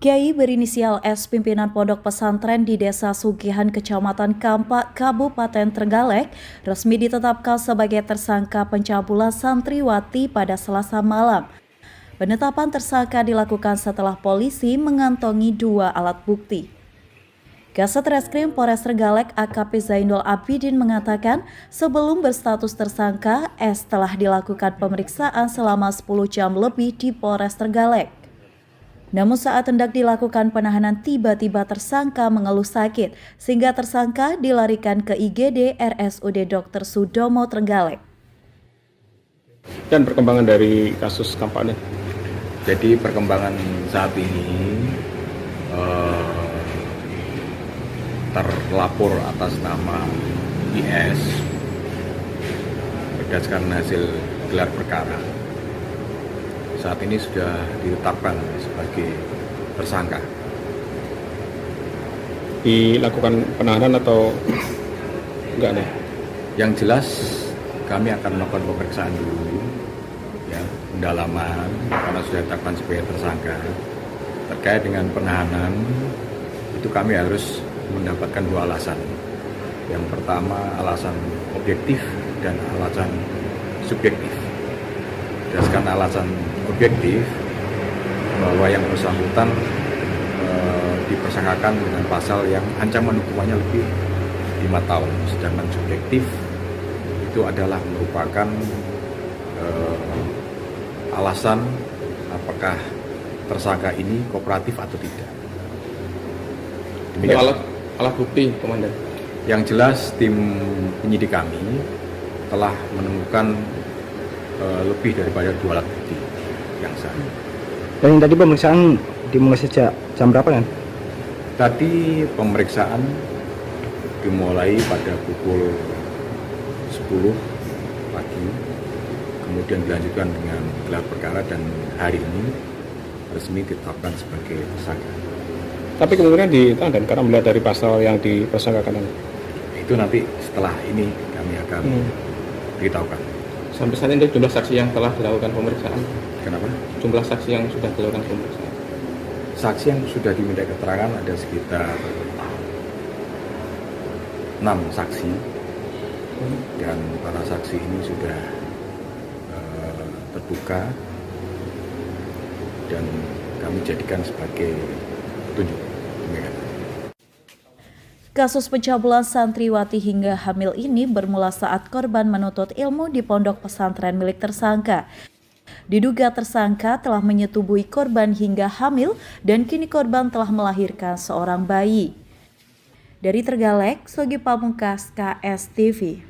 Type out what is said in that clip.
Kiai berinisial S pimpinan pondok pesantren di Desa Sugihan, Kecamatan Kampak, Kabupaten Trenggalek, resmi ditetapkan sebagai tersangka pencabulan santriwati pada Selasa malam. Penetapan tersangka dilakukan setelah polisi mengantongi 2 alat bukti. Kasat Reskrim Polres Trenggalek AKP Zainul Abidin mengatakan sebelum berstatus tersangka, S telah dilakukan pemeriksaan selama 10 jam lebih di Polres Trenggalek. Namun saat hendak dilakukan penahanan, tiba-tiba tersangka mengeluh sakit sehingga tersangka dilarikan ke IGD RSUD Dr. Sudomo Trenggalek. Dan perkembangan dari kasus Kampak ini? Jadi perkembangan saat ini terlapor atas nama IS berdasarkan hasil gelar perkara. Saat ini sudah ditetapkan sebagai tersangka. Dilakukan penahanan atau enggak nih? Yang jelas kami akan melakukan pemeriksaan dulu, ya, pendalaman karena sudah ditetapkan sebagai tersangka. Terkait dengan penahanan itu kami harus mendapatkan 2 alasan. Yang pertama alasan objektif dan alasan subjektif. Berdasarkan alasan objektif bahwa yang bersangkutan dipersangkakan dengan pasal yang ancaman hukumannya lebih 5 tahun, sedangkan subjektif itu adalah merupakan alasan apakah tersangka ini kooperatif atau tidak. Demikian. Alat bukti, Komandan. Yang jelas tim penyidik kami telah menemukan lebih daripada 2 alat bukti yang sah. Dan tadi pemeriksaan dimulai sejak jam berapa kan? Tadi pemeriksaan dimulai pada pukul 10 pagi, kemudian dilanjutkan dengan gelar perkara dan hari ini resmi ditetapkan sebagai tersangka. Tapi kemungkinan ditahan karena melihat dari pasal yang dipersangkakan. Itu nanti setelah ini kami akan beritahukan. Sampai saat ini jumlah saksi yang telah dilakukan pemeriksaan. Kenapa? Jumlah saksi yang sudah dilakukan pemeriksaan. Saksi yang sudah diminta keterangan ada sekitar 6 saksi, dan para saksi ini sudah terbuka dan kami jadikan sebagai petunjuk. Kasus pencabulan santriwati hingga hamil ini bermula saat korban menuntut ilmu di pondok pesantren milik tersangka. Diduga tersangka telah menyetubuhi korban hingga hamil dan kini korban telah melahirkan seorang bayi. Dari Trenggalek, Sogi Pamungkas, KSTV.